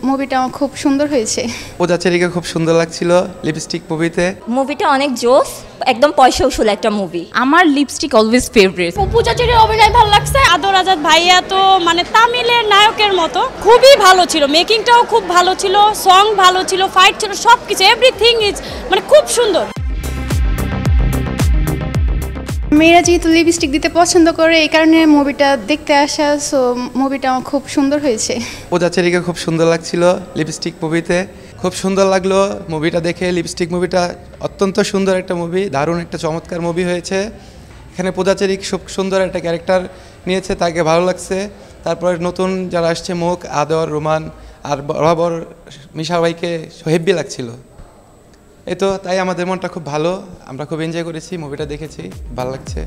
মুভিটা খুব সুন্দর হয়েছে। পূজাচেরিকে খুব সুন্দর লাগছিল লিপস্টিক মুভিতে। মুভিটা অনেক জোস, একদম পয়সা উসুল একটা মুভি। আমার লিপস্টিক অলওয়েজ ফেভারিট। পূজাচেরির অভিনয় ভালো লাগছে। আদর আজাদ ভাইয়া তো মানে তামিলের নায়কের মতো, খুবই ভালো ছিল। মেকিংটাও খুব ভালো ছিল, সং ভালো ছিল, ফাইট ছিল, সব কিছু এভরিথিং ইজ মানে খুব সুন্দর। মেয়েরা যেহেতু লিপস্টিক দিতে পছন্দ করে এই কারণে মুভিটা দেখতে আসা, সো মুভিটা খুব সুন্দর হয়েছে। পূজাচেরিকে খুব সুন্দর লাগছিল লিপস্টিক মুভিতে, খুব সুন্দর লাগলো মুভিটা দেখে। লিপস্টিক মুভিটা অত্যন্ত সুন্দর একটা মুভি, দারুণ একটা চমৎকার মুভি হয়েছে। এখানে পূজাচেরি খুব সুন্দর একটা ক্যারেক্টার নিয়েছে, তাকে ভালো লাগছে। তারপরে নতুন যারা আসছে মুখ, আদর, রোমান আর বরাবর মিশা ভাইকে হেব্বি লাগছিল। এই তো, তাই আমাদের মনটা খুব ভালো, আমরা খুব এনজয় করেছি, মুভিটা দেখেছি, ভালো লাগছে।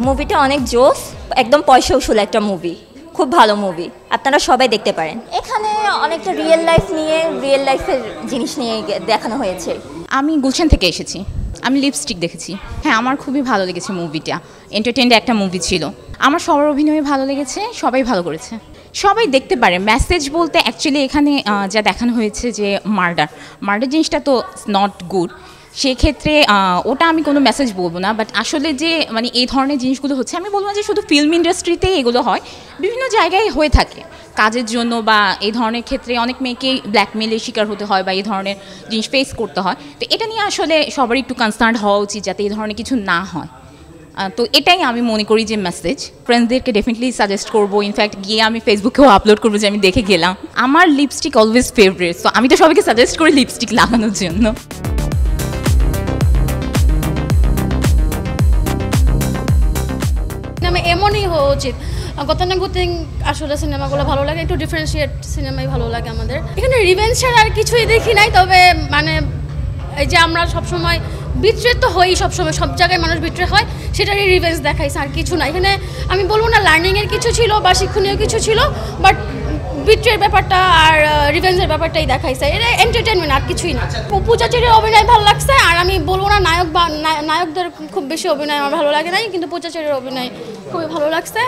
মুভিটা অনেক জোস, একদম পয়সা উসুল একটা মুভি, খুব ভালো মুভি, আপনারা সবাই দেখতে পারেন। এখানে অনেকটা রিয়েল লাইফের জিনিস নিয়ে দেখানো হয়েছে। আমি গুলশান থেকে এসেছি, আমি লিপস্টিক দেখেছি। হ্যাঁ, আমার খুবই ভালো লেগেছে মুভিটা, এন্টারটেইনড একটা মুভি ছিল। আমার সবার অভিনয় ভালো লেগেছে, সবাই ভালো করেছে, সবাই দেখতে পারে। মেসেজ বলতে অ্যাকচুয়ালি এখানে যা দেখানো হয়েছে যে মার্ডার জিনিসটা তো নট গুড, সেক্ষেত্রে ওটা আমি কোনো মেসেজ বলবো না। বাট আসলে যে মানে এই ধরনের জিনিসগুলো হচ্ছে, আমি বলবো না যে শুধু ফিল্ম ইন্ডাস্ট্রিতেই এগুলো হয়, বিভিন্ন জায়গায় হয়ে থাকে কাজের জন্য, বা এই ধরনের ক্ষেত্রে অনেক মেয়েকেই ব্ল্যাকমেলের শিকার হতে হয় বা এই ধরনের জিনিস ফেস করতে হয়। তো এটা নিয়ে আসলে সবারই একটু কনসার্ন হওয়া উচিত যাতে এই ধরনের কিছু না হয়। তো এটাই আমি মনে করি যে মেসেজ। ফ্রেন্ডসদেরকে ডেফিনেটলি সাজেস্ট করবো, ইনফ্যাক্ট গিয়ে আমি ফেসবুকেও আপলোড করবো যে আমি দেখে গেলাম। আমার লিপস্টিক অলওয়েজ ফেভারিট, তো আমি তো সবাইকে সাজেস্ট করি লিপস্টিক লাগানোর জন্য। এমনই হওয়া উচিত। গতানুগতিক আসলে সিনেমাগুলো ভালো লাগে, একটু ডিফারেন্সিয়েট সিনেমাই ভালো লাগে আমাদের। এখানে রিভেঞ্জ ছাড়া আর কিছুই দেখি নাই। তবে মানে এই যে আমরা সবসময় বিট্রে তো হই, সবসময় সব জায়গায় মানুষ বিট্রে হয়, সেটারই রিভেঞ্জ দেখাইছে, আর কিছু না। এখানে আমি বলবো না লার্নিংয়ের কিছু ছিল বা শিক্ষণীয় কিছু ছিল, বাট বিট্রের ব্যাপারটা আর রিভেঞ্জের ব্যাপারটাই দেখাইছে। এটা এন্টারটেনমেন্ট, আর কিছুই না। পূজাচেরির অভিনয় ভালো লাগছে। আর আমি বলবো না নায়ক বা নায়কদের খুব বেশি অভিনয় আমার ভালো লাগে নাই, কিন্তু পূজাচেরির অভিনয় খুবই ভালো লাগছে।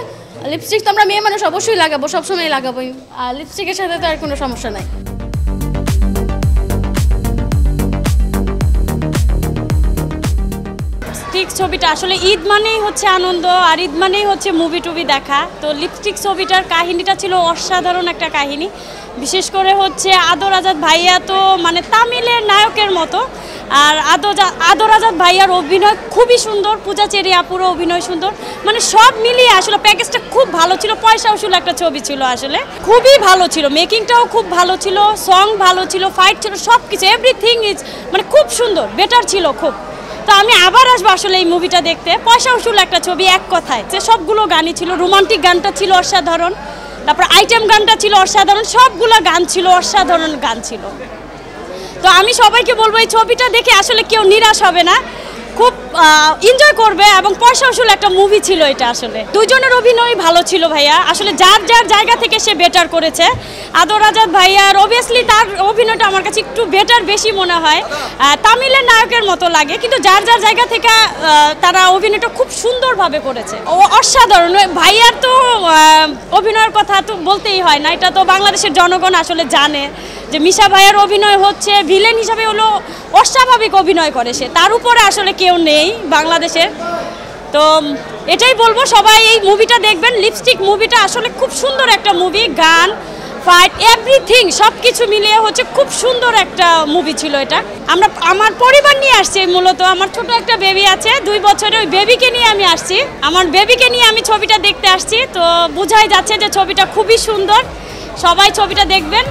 লিপস্টিক তো আমরা মেয়ে মানুষ অবশ্যই লাগাবো, সবসময় লাগাবোই, আর লিপস্টিকের সাথে তো আর কোনো সমস্যা নাই। লিপস্টিক ছবিটা আসলে ঈদ মানেই হচ্ছে আনন্দ, আর ঈদ মানেই হচ্ছে মুভি টুভি দেখা। তো লিপস্টিক ছবিটার কাহিনীটা ছিল অসাধারণ একটা কাহিনী। বিশেষ করে হচ্ছে আদর আজাদ ভাইয়া তো মানে তামিলের নায়কের মতো, আর আদর আজাদ ভাইয়ার অভিনয় খুবই সুন্দর, পূজাচেরি আপুরও অভিনয় সুন্দর, মানে সব মিলিয়ে আসলে প্যাকেজটা খুব ভালো ছিল। পয়সা উসুল একটা ছবি ছিল, আসলে খুবই ভালো ছিল। মেকিংটাও খুব ভালো ছিল, সং ভালো ছিল, ফাইট ছিল, সব কিছু এভরিথিং ইজ মানে খুব সুন্দর, বেটার ছিল খুব। তো আমি আবার আসবো আসলে এই মুভিটা দেখতে। পয়সা উসুল একটা ছবি, এক কথায় যে সবগুলো গানই ছিল। রোমান্টিক গানটা ছিল অসাধারণ, তারপর আইটেম গানটা ছিল অসাধারণ, সবগুলো গান ছিল অসাধারণ গান ছিল। তো আমি সবাইকে বলবো এই ছবিটা দেখে আসলে কেউ নিরাশ হবে না, খুব এনজয় করবে, এবং পয়সা উসুল একটা মুভি ছিল এটা। আসলে দুইজনের অভিনয় ভালো ছিল ভাইয়া, আসলে যার যার জায়গা থেকে সে বেটার করেছে। আদর আজাদ ভাইয়ার অবভিয়াসলি তার অভিনয়টা আমার কাছে একটু বেটার বেশি মনে হয়, তামিলের নায়কের মতো লাগে, কিন্তু যার যার জায়গা থেকে তারা অভিনয়টা খুব সুন্দরভাবে করেছে। ও অসাধারণ। ভাইয়ার তো অভিনয়ের কথা তো বলতেই হয় না, এটা তো বাংলাদেশের জনগণ আসলে জানে যে মিশা ভাইয়ের অভিনয় হচ্ছে ভিলেন হিসাবে হলো অস্বাভাবিক অভিনয় করে সে, তার উপরে আসলে কেউ নেই বাংলাদেশের। তো এটাই বলবো, সবাই এই মুভিটা দেখবেন। লিপস্টিক মুভিটা আসলে খুব সুন্দর একটা মুভি, গান, ফাইট, এভরিথিং সব কিছু মিলিয়ে হচ্ছে খুব সুন্দর একটা মুভি ছিল এটা। আমার পরিবার নিয়ে আসছি মূলত, আমার ছোট একটা বেবি আছে 2 বছরের, ওই বেবিকে নিয়ে আমি আসছি। আমার বেবিকে নিয়ে আমি ছবিটা দেখতে আসছি, তো বোঝাই যাচ্ছে যে ছবিটা খুবই সুন্দর। সবাই ছবিটা দেখবেন।